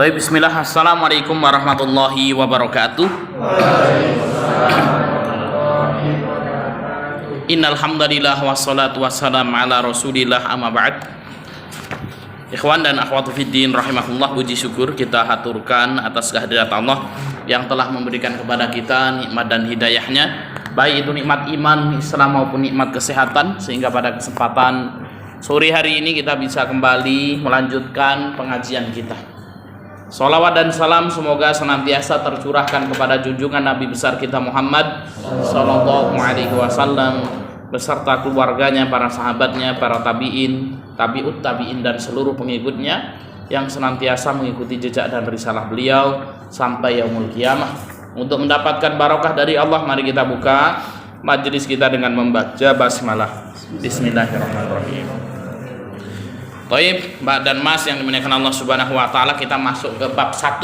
Baik, bismillah. Assalamualaikum warahmatullahi wabarakatuh. Innal hamdalillah wassalatu wassalamu ala Rasulillah amma ba'd. Ikhwan dan akhwat fiddin rahimakumullah, puji syukur kita haturkan atas kehadirat Allah yang telah memberikan kepada kita nikmat dan hidayahnya, baik itu nikmat iman, Islam maupun nikmat kesehatan, sehingga pada kesempatan sore hari ini kita bisa kembali melanjutkan pengajian kita. Salawat dan salam semoga senantiasa tercurahkan kepada junjungan Nabi besar kita Muhammad sallallahu alaihi wasallam beserta keluarganya, para sahabatnya, para tabi'in, tabi'ut tabi'in dan seluruh pengikutnya yang senantiasa mengikuti jejak dan risalah beliau sampai yaumul qiyamah. Untuk mendapatkan barokah dari Allah, mari kita buka majelis kita dengan membaca basmalah. Bismillahirrahmanirrahim. Baik, Mbak dan Mas yang dimuliakan Allah Subhanahu wa taala, kita masuk ke bab 1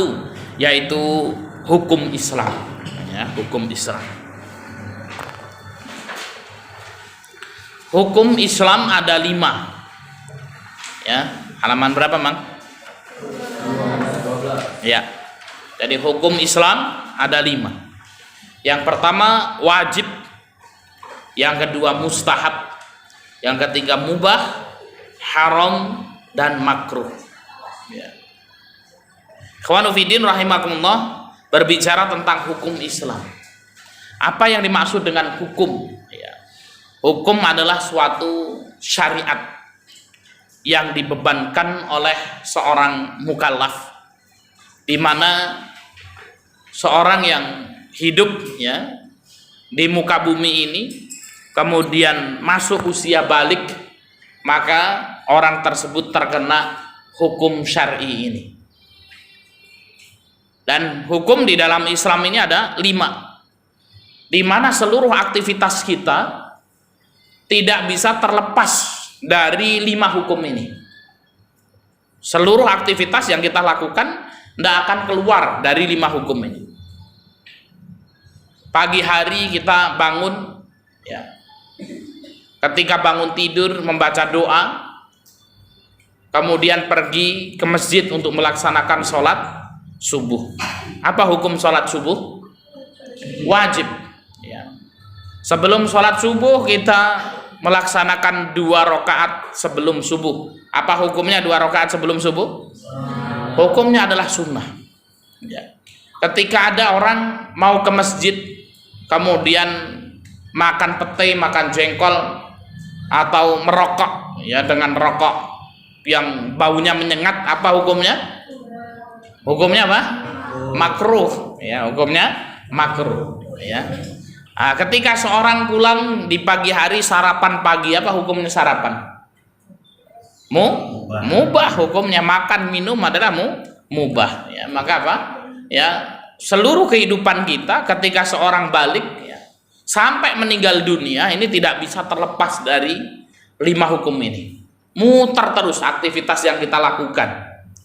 yaitu hukum Islam. Ya, hukum Islam. Hukum Islam ada 5. Ya, halaman berapa, Mang? 12. Ya. Jadi hukum Islam ada 5. Yang pertama wajib, yang kedua mustahab, yang ketiga mubah, haram dan makruh. Ya. Ikhwanu fiddin rahimakumullah, berbicara tentang hukum Islam. Apa yang dimaksud dengan hukum? Ya. Hukum adalah suatu syariat yang dibebankan oleh seorang mukallaf, di mana seorang yang hidup ya di muka bumi ini kemudian masuk usia balik, maka orang tersebut terkena hukum syar'i ini. Dan hukum di dalam Islam ini ada 5, di mana seluruh aktivitas kita tidak bisa terlepas dari 5 hukum ini. Seluruh aktivitas yang kita lakukan tidak akan keluar dari 5 hukum ini. Pagi hari kita bangun, ya, ketika bangun tidur membaca doa, kemudian pergi ke masjid untuk melaksanakan sholat subuh. Apa hukum sholat subuh? Wajib. Ya. Sebelum sholat subuh kita melaksanakan 2 rakaat sebelum subuh. Apa hukumnya 2 rakaat sebelum subuh? Hukumnya adalah sunnah. Ya. Ketika ada orang mau ke masjid, kemudian makan pete, makan jengkol, atau merokok ya dengan rokok yang baunya menyengat, apa hukumnya? Hukumnya apa? Makruh ya, hukumnya makruh ya. Nah, ketika seorang pulang di pagi hari sarapan pagi, apa hukumnya sarapan? Mubah hukumnya. Makan minum adalah mubah ya. Maka apa? Ya, seluruh kehidupan kita ketika seorang balik ya, sampai meninggal dunia ini tidak bisa terlepas dari 5 hukum ini. Muter terus aktivitas yang kita lakukan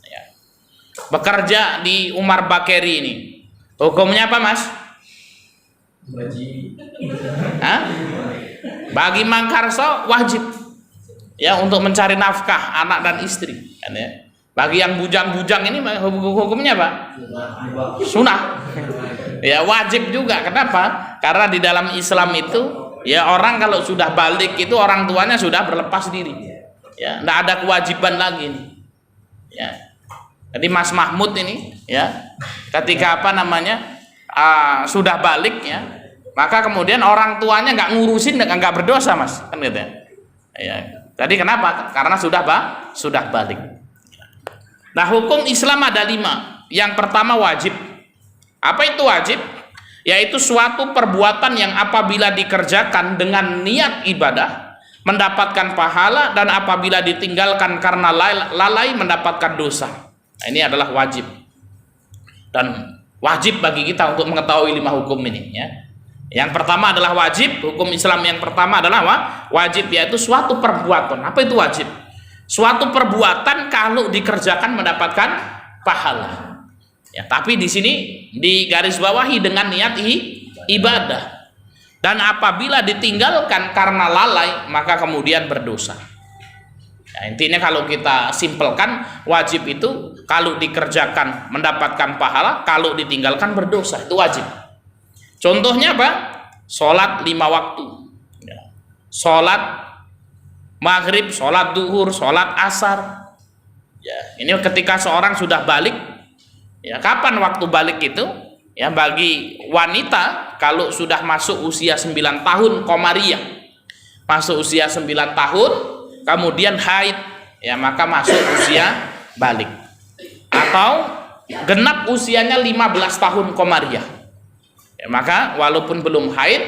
ya. Bekerja di Umar Bakeri ini hukumnya apa, Mas? Hah? Bagi Mangkarso wajib ya, untuk mencari nafkah anak dan istri kan ya. Bagi yang bujang-bujang ini hukumnya apa? Sunnah ya, wajib juga. Kenapa? Karena di dalam Islam itu ya, orang kalau sudah balik itu orang tuanya sudah berlepas diri ya, tidak ada kewajiban lagi nih ya. Jadi Mas Mahmud ini ya, ketika apa namanya sudah balik ya, maka kemudian orang tuanya nggak ngurusin, nggak berdosa, Mas, kan gitu ya. Jadi kenapa? Karena sudah balik. Nah, hukum Islam ada 5. Yang pertama wajib. Apa itu wajib? Yaitu suatu perbuatan yang apabila dikerjakan dengan niat ibadah mendapatkan pahala, dan apabila ditinggalkan karena lalai mendapatkan dosa. Nah, ini adalah wajib. Dan wajib bagi kita untuk mengetahui 5 hukum ini ya. Yang pertama adalah wajib. Hukum Islam yang pertama adalah wajib, yaitu suatu perbuatan. Apa itu wajib? Suatu perbuatan kalau dikerjakan mendapatkan pahala. Ya, tapi di sini digarisbawahi dengan niat ibadah. Dan apabila ditinggalkan karena lalai, maka kemudian berdosa. Ya, intinya kalau kita simpelkan, wajib itu kalau dikerjakan mendapatkan pahala, kalau ditinggalkan berdosa. Itu wajib. Contohnya apa? Sholat 5 waktu. Ya. Sholat maghrib, sholat duhur, sholat asar. Ya, ini ketika seorang sudah balik. Ya, kapan waktu balik itu? Ya, bagi wanita kalau sudah masuk usia 9 tahun qamariyah, masuk usia 9 tahun kemudian haid, ya maka masuk usia balik. Atau genap usianya 15 tahun qamariyah, ya maka walaupun belum haid,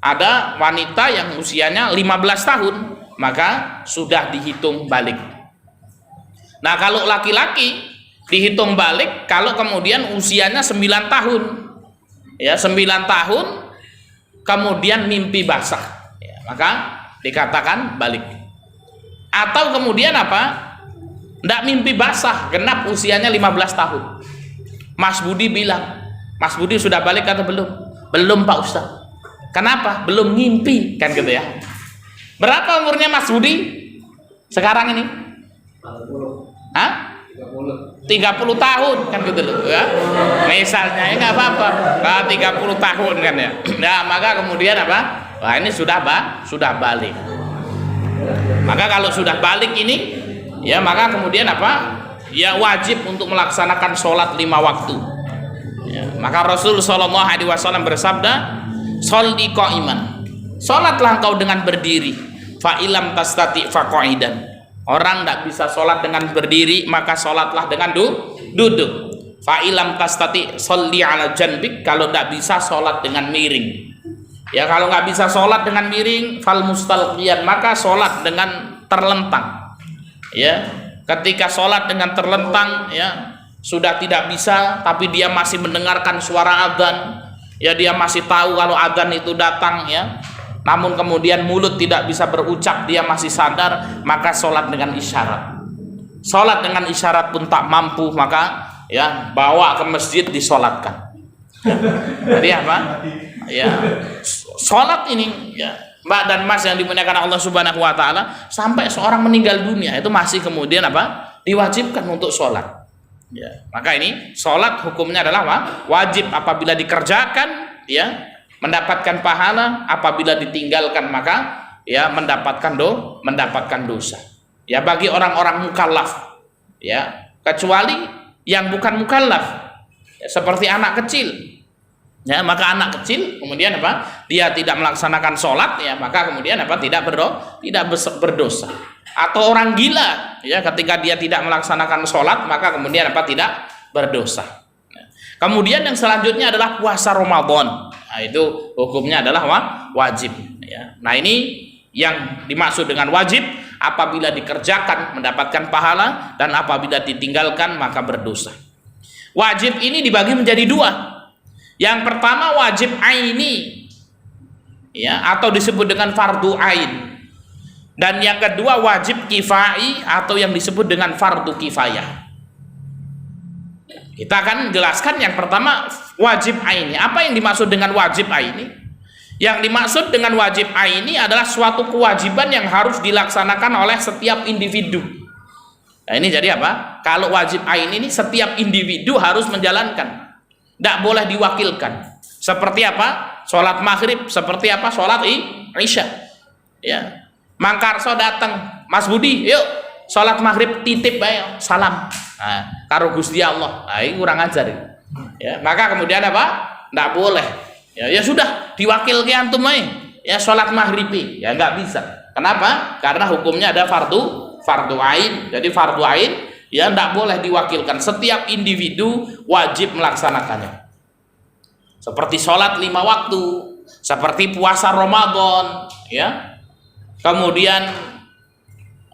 ada wanita yang usianya 15 tahun maka sudah dihitung balik. Nah, kalau laki-laki dihitung balik kalau kemudian usianya 9 tahun, ya 9 tahun kemudian mimpi basah, ya, maka dikatakan balik. Atau kemudian apa? Ndak mimpi basah, genap usianya 15 tahun. Mas Budi bilang, Mas Budi sudah balik atau belum? Belum Pak Ustaz. Kenapa? Belum ngimpi, kan gitu ya. Berapa umurnya Mas Budi sekarang ini? 40. Hah? 30 tahun, kan gitu loh ya. Misalnya ya nggak apa-apa. Nah, 30 tahun kan ya. Nah, maka kemudian apa? Wah, ini sudah balik. Maka kalau sudah balik ini, ya maka kemudian apa? Ya wajib untuk melaksanakan sholat 5 waktu. Ya, maka Rasul Shallallahu Alaihi Wasallam bersabda, "Sholli qa'iman." Sholatlah engkau dengan berdiri. Fa ilam tastati fa qa'idan. Orang tidak bisa sholat dengan berdiri, maka sholatlah dengan duduk. Fa ilam tastati sholli ala janbik. Kalau tidak bisa sholat dengan miring. Ya kalau nggak bisa sholat dengan miring, fal mustalqiyan, maka sholat dengan terlentang. Ya, ketika sholat dengan terlentang, ya sudah tidak bisa, tapi dia masih mendengarkan suara adzan, ya dia masih tahu kalau adzan itu datang, ya. Namun kemudian mulut tidak bisa berucap, dia masih sadar, maka sholat dengan isyarat. Sholat dengan isyarat pun tak mampu, maka ya bawa ke masjid disolatkan. Ya. Jadi apa? Ya, sholat ini ya Mbak dan Mas yang dimuliakan Allah Subhanahu wa taala, sampai seorang meninggal dunia itu masih kemudian apa? Diwajibkan untuk sholat. Ya, maka ini sholat hukumnya adalah apa? Wajib apabila dikerjakan, ya mendapatkan pahala, apabila ditinggalkan maka ya mendapatkan dosa. Ya bagi orang-orang mukallaf, ya kecuali yang bukan mukallaf, ya, seperti anak kecil. Ya, maka anak kecil kemudian apa? Dia tidak melaksanakan sholat, ya maka kemudian apa? Tidak berdosa. Atau orang gila, ya ketika dia tidak melaksanakan sholat, maka kemudian apa? Tidak berdosa. Kemudian yang selanjutnya adalah puasa Ramadan. Nah, itu hukumnya adalah wajib. Ya. Nah, ini yang dimaksud dengan wajib, apabila dikerjakan mendapatkan pahala, dan apabila ditinggalkan maka berdosa. Wajib ini dibagi menjadi 2. Yang pertama wajib aini, ya atau disebut dengan fardu ain. Dan yang kedua wajib kifai atau yang disebut dengan fardu kifayah. Kita akan jelaskan yang pertama wajib aini. Apa yang dimaksud dengan wajib aini? Yang dimaksud dengan wajib aini adalah suatu kewajiban yang harus dilaksanakan oleh setiap individu. Nah, ini jadi apa? Kalau wajib aini ini setiap individu harus menjalankan. Tidak boleh diwakilkan. Seperti apa? Sholat maghrib. Seperti apa? Sholat isya. Ya. Mang Karso datang, Mas Budi, yuk sholat maghrib titip ayo salam. Nah, karo Gusti Allah. Nah, ini kurang ajar. Ya. Maka kemudian apa? Tidak boleh. Ya sudah diwakilkan antum aja. Ya sholat maghrib. Ya nggak bisa. Kenapa? Karena hukumnya ada fardu ain. Jadi fardu ain ya tidak boleh diwakilkan, setiap individu wajib melaksanakannya. Seperti sholat 5 waktu, seperti puasa Ramadan, ya. Kemudian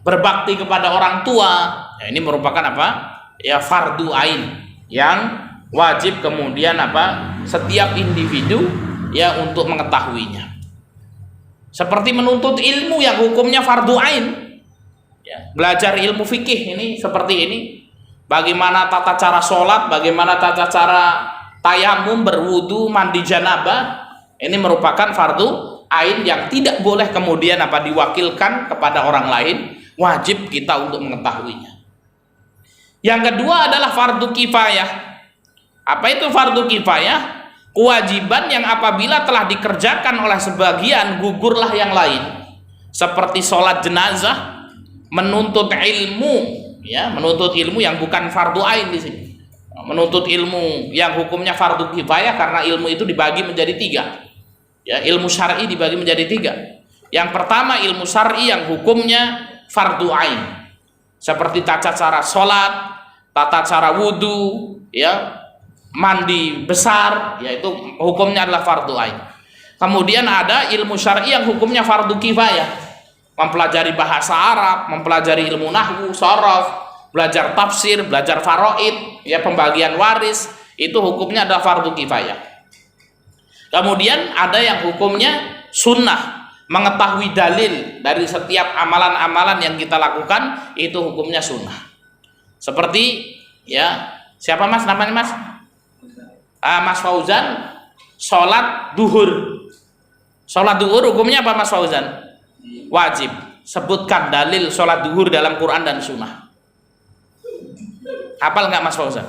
berbakti kepada orang tua, ya, ini merupakan apa? Ya fardu ain yang wajib kemudian apa? Setiap individu ya untuk mengetahuinya. Seperti menuntut ilmu yang hukumnya fardu ain. Ya, belajar ilmu fikih ini seperti ini, bagaimana tata cara sholat, bagaimana tata cara tayamum, berwudu, mandi janabah, ini merupakan fardu ain yang tidak boleh kemudian apa diwakilkan kepada orang lain, wajib kita untuk mengetahuinya. Yang kedua adalah fardu kifayah. Apa itu fardu kifayah? Kewajiban yang apabila telah dikerjakan oleh sebagian, gugurlah yang lain. Seperti sholat jenazah, menuntut ilmu, ya, menuntut ilmu yang bukan fardu ain di sini. Menuntut ilmu yang hukumnya fardu kifayah karena ilmu itu dibagi menjadi 3. Ya, ilmu syar'i dibagi menjadi 3. Yang pertama ilmu syar'i yang hukumnya fardu ain. Seperti tata cara sholat, tata cara wudhu, ya, mandi besar, yaitu hukumnya adalah fardu ain. Kemudian ada ilmu syar'i yang hukumnya fardu kifayah, mempelajari bahasa Arab, mempelajari ilmu nahwu, sharaf, belajar tafsir, belajar faraid, ya, pembagian waris, itu hukumnya adalah fardu kifayah. Kemudian ada yang hukumnya sunnah, mengetahui dalil dari setiap amalan-amalan yang kita lakukan, itu hukumnya sunnah. Seperti, ya, siapa mas namanya mas? Mas Fauzan sholat duhur. Sholat duhur hukumnya apa mas Fauzan? Wajib. Sebutkan dalil sholat duhur dalam Quran dan sunnah. Hafal nggak mas Fauzan?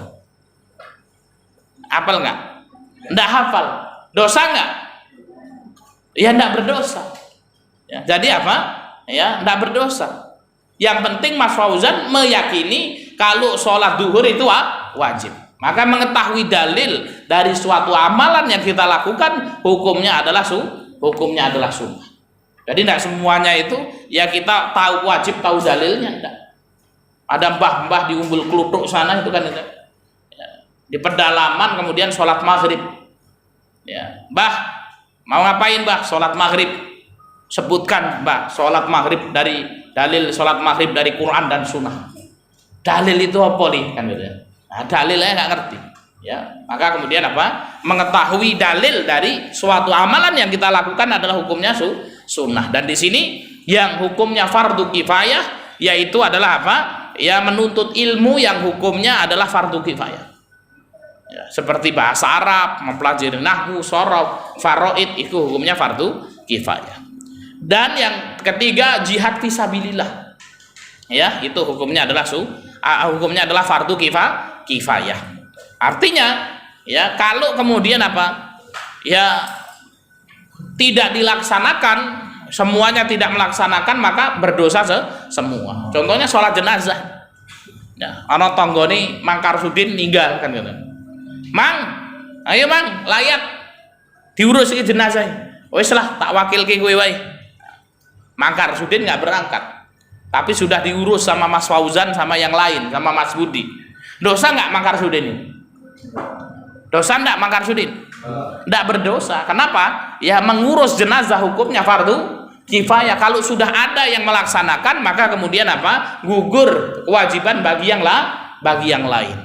Hafal nggak? Nggak hafal. Dosa nggak? Ya nggak berdosa. Ya, jadi apa? Ya nggak berdosa. Yang penting mas Fauzan meyakini kalau sholat duhur itu wajib. Maka mengetahui dalil dari suatu amalan yang kita lakukan, hukumnya adalah sunnah. Jadi tidak semuanya itu ya kita tahu wajib tahu dalilnya, enggak. Ada mbah-mbah di Umbul Kluthuk sana itu kan, ya, di pedalaman kemudian sholat maghrib. Ya, mbah mau ngapain mbah? Sholat maghrib. Sebutkan mbah sholat maghrib dari dalil sholat maghrib dari Quran dan sunnah. Dalil itu apa nih kan gitu ya? Nah, dalilnya nggak ngerti, ya, maka kemudian apa? Mengetahui dalil dari suatu amalan yang kita lakukan adalah hukumnya sunnah. Dan di sini yang hukumnya fardu kifayah yaitu adalah apa? Ya, menuntut ilmu yang hukumnya adalah fardu kifayah. Ya, seperti bahasa Arab, mempelajari nahwu, sharaf, faraid, itu hukumnya fardu kifayah. Dan yang ketiga jihad fisabilillah. Ya, itu hukumnya adalah fardu kifayah. Artinya, ya, kalau kemudian apa? Ya, tidak dilaksanakan, semuanya tidak melaksanakan, maka berdosa semua. Contohnya sholat jenazah. Ya, ana tanggane Mang Karsudin ninggal kan gitu. Mang, ayo Mang, layat diurus iki jenazah. Wis lah, tak wakilke kowe wae. Mang Karsudin nggak berangkat, tapi sudah diurus sama Mas Fauzan, sama yang lain, sama Mas Budi. Dosa nggak Mang Karsudin ini? Dosa nggak Mang Karsudin? Nggak berdosa. Kenapa? Ya, mengurus jenazah hukumnya fardu kifayah. Kalau sudah ada yang melaksanakan, maka kemudian apa? Gugur kewajiban bagi yang lain.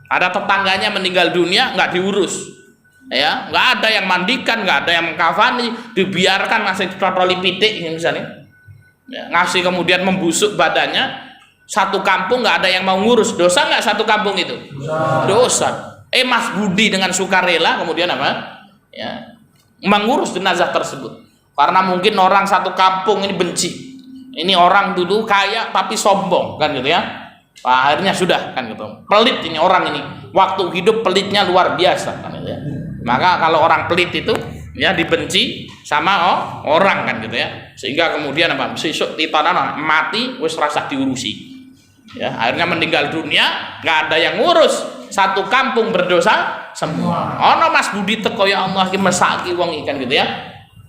Ada tetangganya meninggal dunia, nggak diurus. Ya, nggak ada yang mandikan, nggak ada yang mengkafani, dibiarkan ngasih trotoli pitik misalnya. Ya, ngasih kemudian membusuk badannya, satu kampung nggak ada yang mau ngurus. Dosa nggak satu kampung itu? Dosa. Mas Budi dengan sukarela kemudian apa? Ya, mengurus jenazah tersebut. Karena mungkin orang satu kampung ini benci. Ini orang dulu kaya tapi sombong kan gitu ya. Akhirnya sudah kan gitu. Pelit ini orang ini. Waktu hidup pelitnya luar biasa kan gitu ya. Maka kalau orang pelit itu ya dibenci sama orang kan gitu ya. Sehingga kemudian apa? Sesuk titanan mati wis rasa diurusi. Ya, akhirnya meninggal dunia, nggak ada yang ngurus. Satu kampung berdosa semua. Ono Mas Budi teko ya Allah iki mesaki wong ikan gitu ya.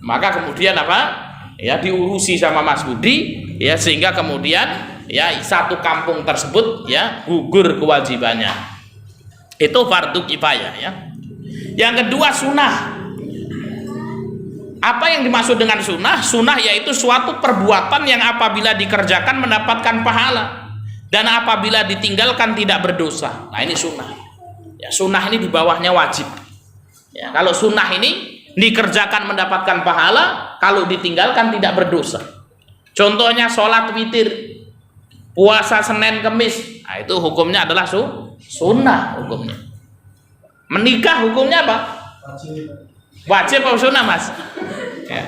Maka kemudian apa? Ya diurusi sama Mas Budi ya, sehingga kemudian ya satu kampung tersebut ya gugur kewajibannya. Itu fardu kifayah ya. Yang kedua sunnah. Apa yang dimaksud dengan sunnah? Sunnah yaitu suatu perbuatan yang apabila dikerjakan mendapatkan pahala dan apabila ditinggalkan tidak berdosa. Nah ini sunnah. Ya, sunnah ini di bawahnya wajib. Ya, kalau sunnah ini dikerjakan mendapatkan pahala, kalau ditinggalkan tidak berdosa. Contohnya sholat witir, puasa Senin Kemis. Nah, itu hukumnya adalah sunnah hukumnya. Menikah hukumnya apa? Wajib atau sunnah mas? Ya.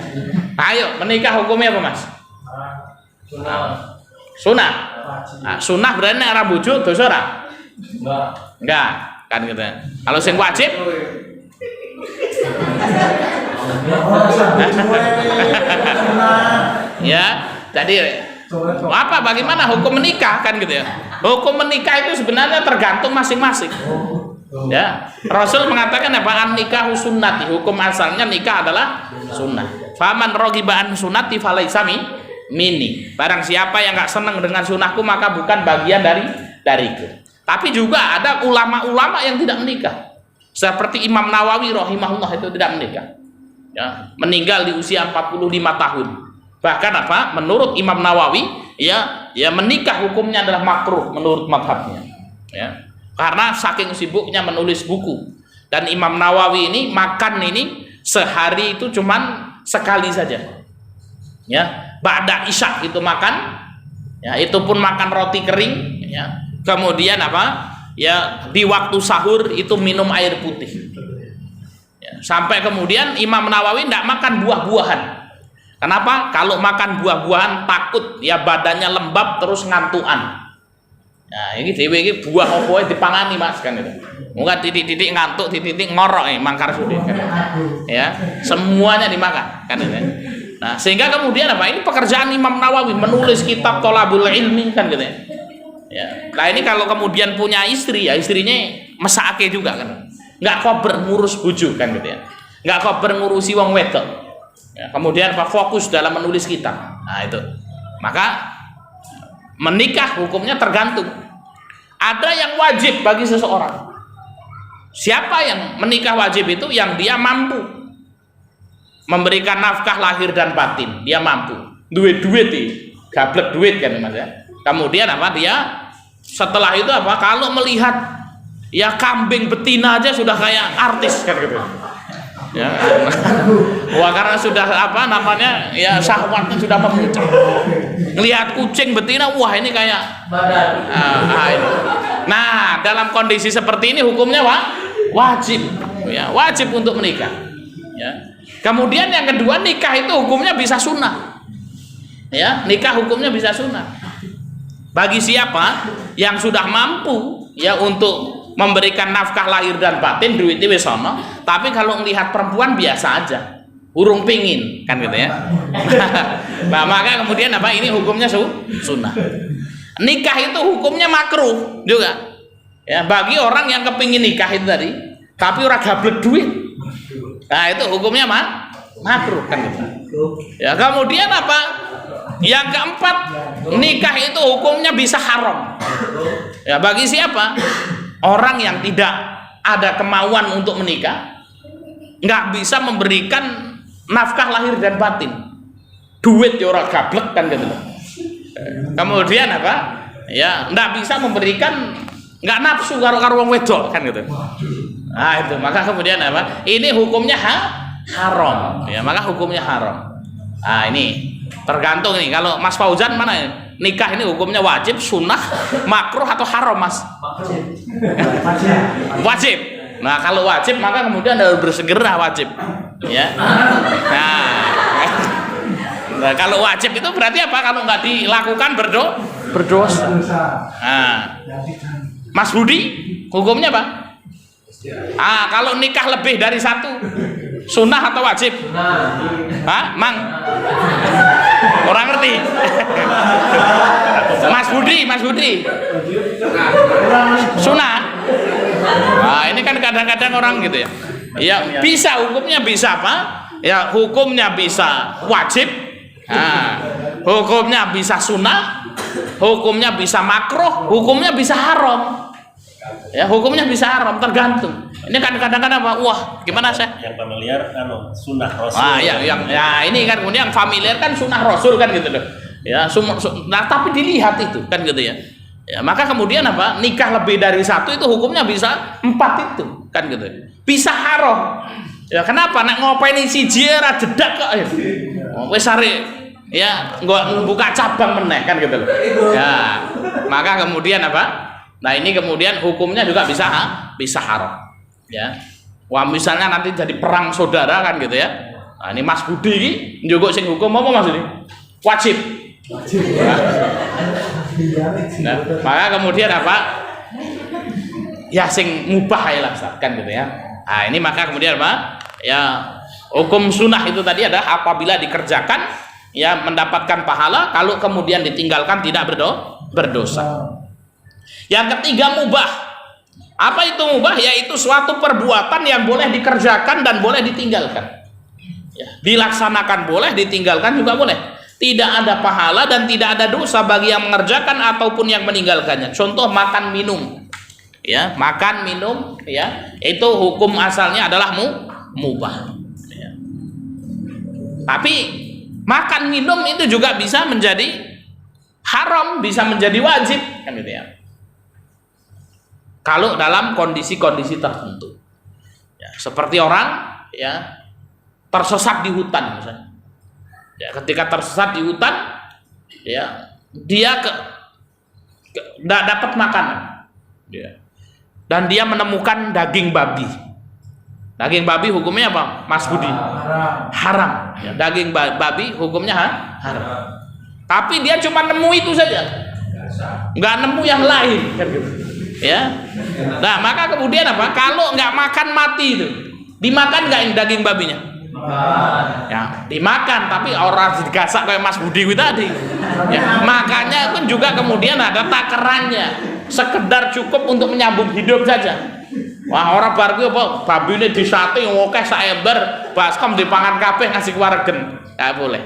Ayo menikah hukumnya apa mas? Sunah. Nah, sunah berarti nek ora bojo dosa ora? Enggak, kan gitu. Kalau sing wajib ya, jadi apa bagaimana hukum menikah kan gitu ya? Hukum menikah itu sebenarnya tergantung masing-masing. Ya, Rasul mengatakan apa? An nikahu sunnati. Hukum asalnya nikah adalah sunnah. Faman raghiba an sunnati falaisa minni. Barang siapa yang enggak senang dengan sunnahku maka bukan bagian dariku. Tapi juga ada ulama-ulama yang tidak menikah. Seperti Imam Nawawi rahimahullah itu tidak menikah. Ya, meninggal di usia 45 tahun. Bahkan apa? Menurut Imam Nawawi, ya menikah hukumnya adalah makruh menurut mazhabnya. Ya. Karena saking sibuknya menulis buku. Dan Imam Nawawi ini makan ini sehari itu cuman sekali saja. Ya, ba'da isya itu makan. Ya, itu pun makan roti kering, ya. Kemudian apa? Ya, di waktu sahur itu minum air putih. Ya, sampai kemudian Imam Nawawi tidak makan buah-buahan. Kenapa? Kalau makan buah-buahan takut ya badannya lembab terus ngantukan. Nah, ini dewe iki buah opo dipangani Mas kan itu. Muga titik-titik ngantuk, titik-titik ngorok mangkar sudah kan. Ya, semuanya dimakan kan itu. Nah, sehingga kemudian apa? Ini pekerjaan Imam Nawawi menulis kitab Thalabul Ilmi kan gitu ya. Ya. Nah, ini kalau kemudian punya istri ya istrinya mesake juga kan. Enggak kober ngurus bojo kan gitu ya. Enggak kober ngurusi wong wedok. Ya, kemudian apa fokus dalam menulis kitab. Nah, itu. Maka menikah hukumnya tergantung. Ada yang wajib bagi seseorang. Siapa yang menikah wajib itu? Yang dia mampu memberikan nafkah lahir dan batin. Dia mampu. Duit-duit nih, gablek duit kan Mas ya. Kemudian apa? Dia setelah itu apa? Kalau melihat ya kambing betina aja sudah kayak artis kan gitu. Ya, wah karena sudah apa namanya ya syahwatnya sudah memuncak. Ngelihat kucing betina, wah ini kayak ini. Nah, dalam kondisi seperti ini hukumnya wajib, ya wajib untuk menikah. Ya. Kemudian yang kedua nikah itu hukumnya bisa sunnah. Ya, nikah hukumnya bisa sunnah. Bagi siapa yang sudah mampu ya untuk memberikan nafkah lahir dan batin duitnya wis ono, tapi kalau melihat perempuan biasa aja, urung pingin kan gitu ya. Nah, maka kemudian apa ini hukumnya sunnah. Nikah itu hukumnya makruh juga. Ya, bagi orang yang kepingin nikah itu tadi, tapi orang gablek duit. Nah, itu hukumnya makruh kan gitu. Ya, kemudian apa? Yang keempat, nikah itu hukumnya bisa haram. Ya, bagi siapa? Orang yang tidak ada kemauan untuk menikah, nggak bisa memberikan nafkah lahir dan batin, duit ya orang gablek kan gitu. Kemudian apa? Ya nggak bisa memberikan, nggak nafsu karo wong wedok kan gitu. Nah itu maka kemudian apa? Ini hukumnya haram. Ya maka hukumnya haram. Nah ini tergantung nih. Kalau Mas Fauzan mana ya? Nikah ini hukumnya wajib, sunnah, makruh atau haram Mas? Wajib. Nah kalau wajib maka kemudian harus bersegera wajib. Ya. Nah kalau wajib itu berarti apa? Kalau nggak dilakukan berdosa. Nah, Mas Budi hukumnya apa? Kalau nikah lebih dari satu, sunnah atau wajib? Mang? Orang ngerti? Mas Budi. Sunnah. Nah, ini kan kadang-kadang orang gitu ya. Ya bisa hukumnya bisa apa? Ya hukumnya bisa wajib. Nah, hukumnya bisa sunnah, hukumnya bisa makruh, hukumnya bisa haram. Ya hukumnya bisa haram tergantung. Ini kan kadang-kadang apa? Wah gimana saya? Yang familiar kan sunnah Rasul. Ya ini kan kemudian yang familiar kan sunnah Rasul kan gitu loh. Ya nah tapi dilihat itu kan gitu ya. Ya maka kemudian apa? Nikah lebih dari satu itu hukumnya bisa 4 itu kan gitu. Bisa haram. Ya kenapa? Nek ngopeni siji ora jedak kok. Wis arek ya nggak buka cabang meneh kan gitu loh. Ya maka kemudian apa? Nah ini kemudian hukumnya juga bisa haram. Ya, wah misalnya nanti jadi perang saudara kan gitu ya. Nah ini Mas Budi ini juga sing hukum apa Mas ini? Wajib. Nah, maka kemudian apa? Ya sing mubah ya lah kan gitu ya. Nah, ini maka kemudian apa? Ya hukum sunnah itu tadi adalah apabila dikerjakan ya mendapatkan pahala, kalau kemudian ditinggalkan tidak berdosa. Yang ketiga mubah. Apa itu mubah? Yaitu suatu perbuatan yang boleh dikerjakan dan boleh ditinggalkan. Ya, dilaksanakan boleh, ditinggalkan juga boleh. Tidak ada pahala dan tidak ada dosa bagi yang mengerjakan ataupun yang meninggalkannya. Contoh makan minum. Ya, makan minum ya, itu hukum asalnya adalah mubah. Ya. Tapi makan minum itu juga bisa menjadi haram, bisa menjadi wajib kan gitu ya. Kalau dalam kondisi-kondisi tertentu. Ya, seperti orang ya tersesat di hutan misalnya. Ya, ketika tersesat di hutan ya dia tidak dapat makanan. Ya. Dan dia menemukan daging babi. Daging babi hukumnya apa, Mas Budi? Haram. Ya, daging babi hukumnya haram. Tapi dia cuma nemu itu saja, nggak nemu yang lain, kan gitu. Ya. Nah, maka kemudian apa? Kalau nggak makan mati itu, dimakan nggak yang daging babinya? Ya, dimakan. Tapi orang digasak kayak Mas Budi itu tadi. Ya, makanya pun juga kemudian ada takarannya. Sekedar cukup untuk menyambung hidup saja. Wah, orang bar kuwi apa babi ini disate ngokeh sak ember, baskom dipangan kabeh ngasih keluargen. Enggak boleh.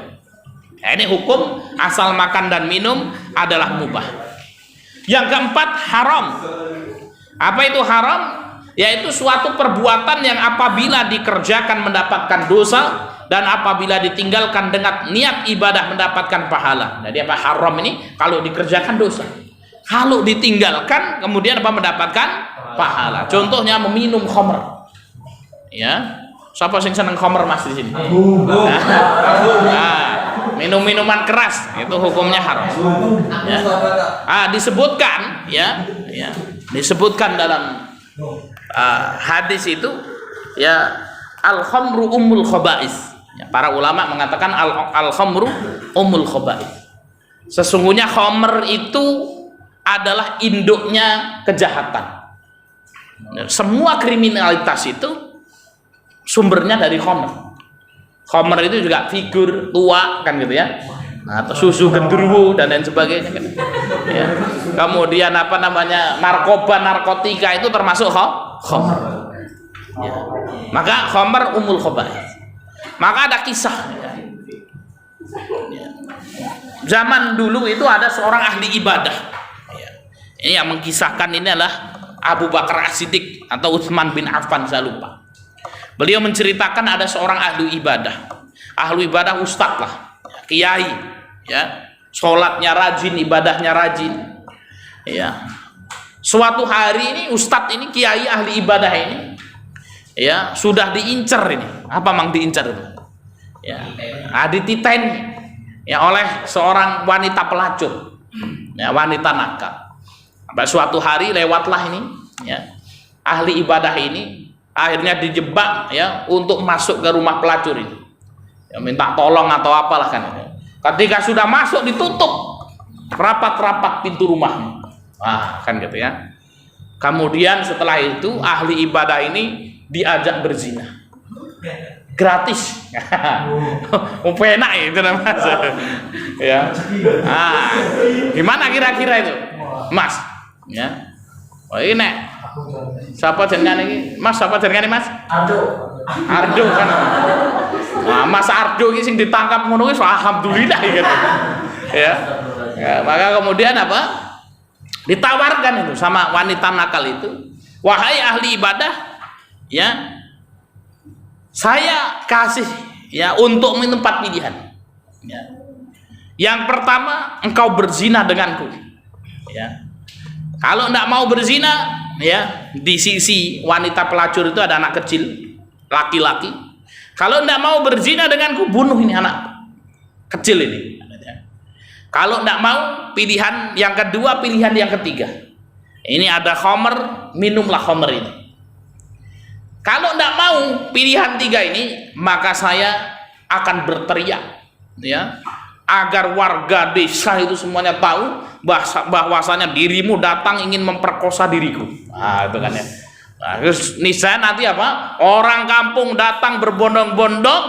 Nah, ini hukum asal makan dan minum adalah mubah. Yang keempat haram. Apa itu haram? Yaitu suatu perbuatan yang apabila dikerjakan mendapatkan dosa dan apabila ditinggalkan dengan niat ibadah mendapatkan pahala. Jadi apa haram ini? Kalau dikerjakan dosa. Kalau ditinggalkan kemudian apa mendapatkan pahala. Contohnya meminum khamr. Ya. Siapa yang seneng khamr Mas di sini? Nah, minum-minuman keras itu hukumnya haram. Ya. Disebutkan ya, disebutkan dalam hadis itu ya al-khamru ummul khaba'is. Ya, para ulama mengatakan al-khamru ummul khaba'is. Sesungguhnya khamr itu adalah induknya kejahatan. Semua kriminalitas itu sumbernya dari khamr. Khamr itu juga figur tua kan gitu ya. Nah, atau susu genderuwo dan lain sebagainya kan. Ya. Kemudian apa namanya narkotika itu termasuk khamr. Ya. Maka khamr umul khaba'is. Maka ada kisah. Ya. Zaman dulu itu ada seorang ahli ibadah. Ini yang mengkisahkan ini adalah Abu Bakar As-Siddiq atau Utsman bin Affan, saya lupa. Beliau menceritakan ada seorang ahli ibadah. Ahli ibadah ustadz lah, kiai, ya. Sholatnya rajin, ibadahnya rajin. Ya. Suatu hari ini ustadz ini, kiai ahli ibadah ini, ya, sudah diincar ini. Apa mang diincar itu? Ya. Dititen ya oleh seorang wanita pelacur. Ya, wanita nakal. Suatu hari lewatlah ini ya ahli ibadah ini akhirnya dijebak ya untuk masuk ke rumah pelacur ini ya, minta tolong atau apalah kan. Ketika sudah masuk ditutup rapat-rapat pintu rumah, kan gitu ya. Kemudian setelah itu ahli ibadah ini diajak berzina gratis. Enak itu namanya ya. Gimana kira-kira itu Mas? Ya, oh ini siapa jenengan ini Mas? Siapa jenengan ini Mas? Ardo kan. Nah, Mas Ardo ini sing ditangkap ngono wis alhamdulillah gitu. Ya. Maka kemudian apa? Ditawarkan itu sama wanita nakal itu, wahai ahli ibadah, ya, saya kasih ya untuk tempat pilihan. Ya. Yang pertama, engkau berzina denganku. Ya. Kalau tidak mau berzina, ya di sisi wanita pelacur itu ada anak kecil, laki-laki. Kalau tidak mau berzina denganku, bunuh ini anak kecil ini. Kalau tidak mau, pilihan yang kedua, pilihan yang ketiga. Ini ada khamr, minumlah khamr ini. Kalau tidak mau pilihan tiga ini, maka saya akan berteriak, ya, agar warga desa itu semuanya tahu bahwasanya dirimu datang ingin memperkosa diriku. Nah, itu kan ya. Nah, terus niscaya nanti apa? Orang kampung datang berbondong-bondong,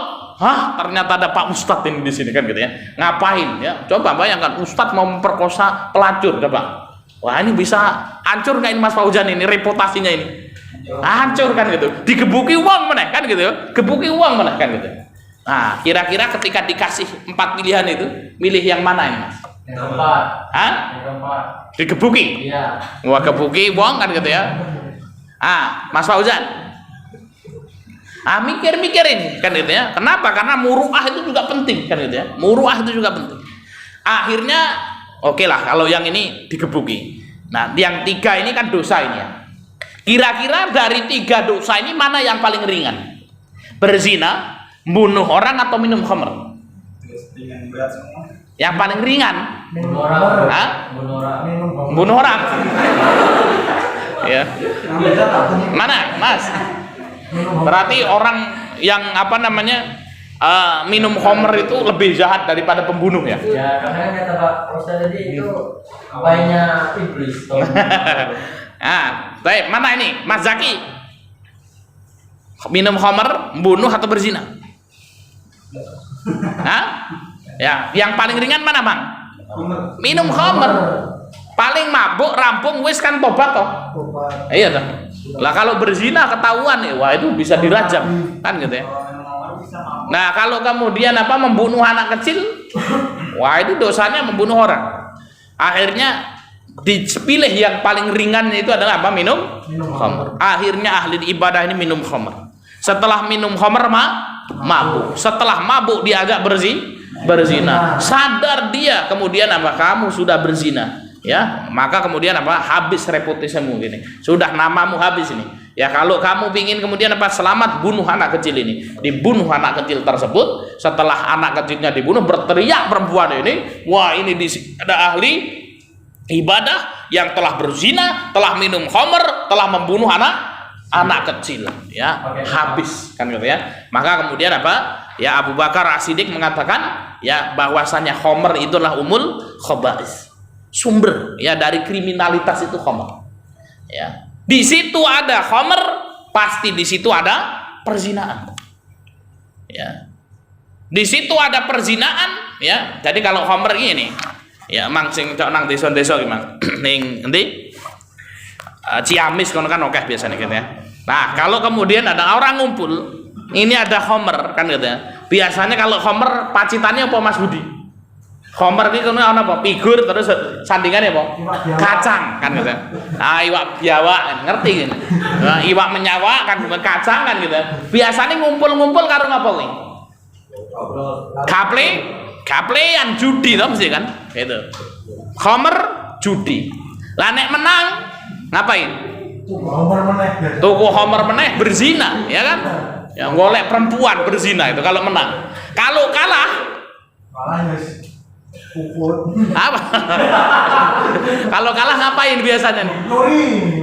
ternyata ada Pak Ustadz ini di sini kan gitu ya. Ngapain ya? Coba bayangkan Ustadz mau memperkosa pelacur, coba. Wah, ini bisa hancur nggak ini Mas Fauzan ini reputasinya ini? Hancur kan gitu. Digebuki uang mana kan gitu ya. Gebuki uang mana kan gitu. Nah, kira-kira ketika dikasih 4 pilihan itu, milih yang mana ini Mas? Yang keempat. Hah? Yang keempat. Digebuki? Iya. Wah, gebuki uang kan gitu ya. Mas Fauzan. Mikir-mikir ini kan gitu ya. Kenapa? Karena muruah itu juga penting kan gitu ya. Muruah itu juga penting. Akhirnya oke lah kalau yang ini digebuki. Nah, yang 3 ini kan dosa ini ya. Kira-kira dari 3 dosa ini mana yang paling ringan? Berzina, bunuh orang atau minum khamr? Yang paling ringan? Bunuh orang. Hah? Bunuh orang. Bunuh orang. Ya. Mana, Mas? Berarti orang yang apa namanya minum khamr itu lebih jahat daripada pembunuh ya? Ya, karena kata Pak Ustadz tadi itu apanya iblis. Baik, mana ini? Mas Zaki? Minum khamr, bunuh atau berzina? Ya, yang paling ringan mana, Bang? Minum khamr. Paling mabuk, rampung, wis kan tobat toh. Iya toh. Lah kalau berzina ketahuan ya, wah itu bisa dirajam, kan gitu ya. Nah, kalau kemudian membunuh anak kecil, wah itu dosanya membunuh orang. Akhirnya dipilih yang paling ringan itu adalah apa? Minum khamr. Akhirnya ahli ibadah ini minum khamr. Setelah minum khamr mabuk. Setelah mabuk dia agak berzina. Sadar dia kemudian kamu sudah berzina. Ya, maka kemudian habis reputasimu gini. Sudah namamu habis ini. Ya, kalau kamu ingin kemudian selamat, bunuh anak kecil ini. Dibunuh anak kecil tersebut. Setelah anak kecilnya dibunuh, berteriak perempuan ini, wah ini ada ahli ibadah yang telah berzina, telah minum khamr, telah membunuh anak kecil. Ya, habis kan gitu ya. Maka kemudian ya Abu Bakar As-Siddiq mengatakan ya bahwasanya khamr itulah umul khaba'is. Sumber ya dari kriminalitas itu khamr. Ya. Di situ ada khamr, pasti di situ ada perzinaan. Ya. Di situ ada perzinaan, ya. Jadi kalau khamr ini, ya mang sing cok nang desa-desa ki mang. Ning endi? Ciamis kono kan akeh biasanya gitu ya. Nah, kalau kemudian ada orang ngumpul, ini ada khamr kan gitu ya. Biasanya kalau khamr pacitannya apa Mas Budi? Khamr iki kono ana apa? Figur terus sandingannya apa? Kacang kan gitu. Iwak biawak ngerti gitu. Nah, iwak menyawa kan bukan kacang kan gitu. Biasanya ngumpul-ngumpul karo ngapa kuwi? Gaplean judi toh mesti kan? Gitu. Khamr judi. Lah nek menang ngapain? Tuku khamr meneh berzina, ya kan? Ya golek perempuan berzina itu kalau menang. Kalau kalah apa? Kalau kalah ngapain biasanya nih?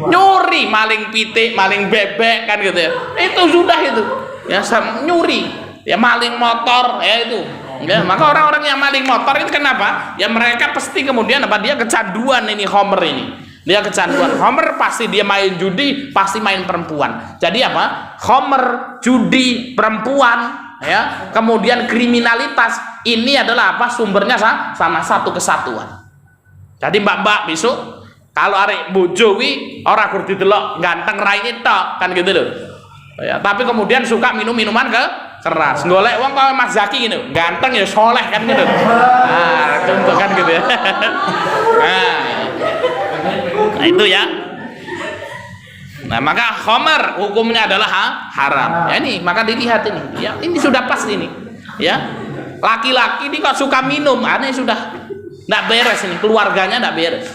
Nyuri, maling pitik, maling bebek kan gitu ya. Itu sudah itu. Ya nyuri, ya maling motor, ya itu. Ya, maka orang-orang yang maling motor itu kenapa? Ya mereka pasti kemudian dia kecanduan ini khamr ini. Dia kecanduan khamr, pasti dia main judi, pasti main perempuan. Jadi khamr, judi, perempuan, ya, kemudian kriminalitas ini adalah sumbernya sama satu kesatuan. Jadi mbak-mbak besok kalau arek bojo wi ora kur didelok ganteng raine tok kan gitu loh. Ya, tapi kemudian suka minum minuman keras. Golek wong kaya Mas Zaki gitu, ganteng ya soleh kan gitu. Nah, contoh kan gitu ya. Nah, itu ya. Nah, maka khamr hukumnya adalah haram. Ya ini, maka dilihat ini. Ya, ini sudah pas ini. Ya. Laki-laki ini kok suka minum, aneh sudah enggak beres ini, keluarganya enggak beres.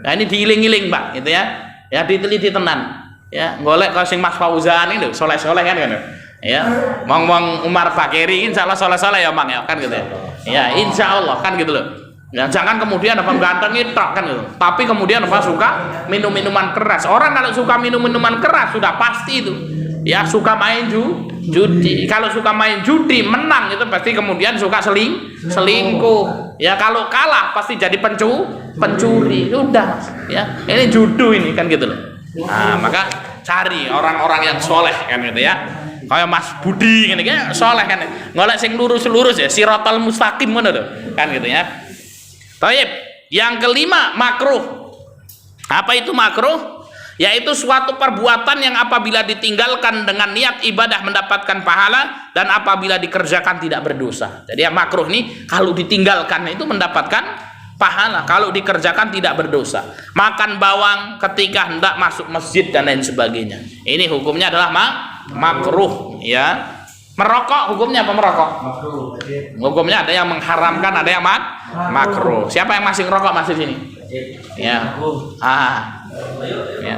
Nah, ini diiling-iling, Pak, gitu ya. Ya diteliti tenan. Ya, golek kok sing Mas Fauzan itu soleh-soleh kan gitu. Ya. Wong Umar Fakiri insyaallah soleh-soleh ya, Mang ya, kan gitu ya. Ya, insyaallah kan gitu loh. Ya, jangan kemudian ganteng itu kan gitu. Tapi kemudian suka minum minuman keras. Orang kalau suka minum minuman keras sudah pasti itu. Ya, suka main judi. Kalau suka main judi menang itu pasti kemudian suka selingkuh. Ya kalau kalah pasti jadi pencuri. Udah Mas. Ya, ini judu ini kan gitu loh. Nah, maka cari orang-orang yang soleh kan gitu ya. Kayak Mas Budi gini kan soleh kan. Ngolek sing lurus-lurus ya, siratal mustaqim ngono lho. Kan gitu ya. Baik, yang kelima makruh. Apa itu makruh? Yaitu suatu perbuatan yang apabila ditinggalkan dengan niat ibadah mendapatkan pahala dan apabila dikerjakan tidak berdosa. Jadi yang makruh ini kalau ditinggalkan itu mendapatkan pahala, kalau dikerjakan tidak berdosa. Makan bawang ketika hendak masuk masjid dan lain sebagainya. Ini hukumnya adalah makruh ya. Merokok hukumnya apa merokok? Makruh. Hukumnya ada yang mengharamkan, ada yang makruh. Siapa yang masih ngerokok masih sini? Ya. Ya.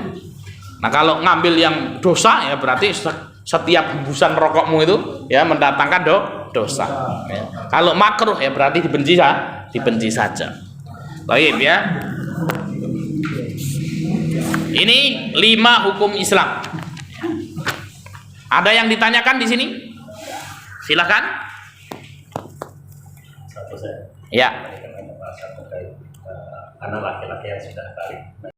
Nah kalau ngambil yang dosa ya berarti setiap hembusan rokokmu itu ya mendatangkan dosa. Ya. Kalau makruh ya berarti dibenci saja. Baik ya. Ini 5 hukum Islam. Ada yang ditanyakan di sini? Silakan. Satu saya. Ya. Dengan pembahasan terkait anak laki-laki yang sudah balik. Nah,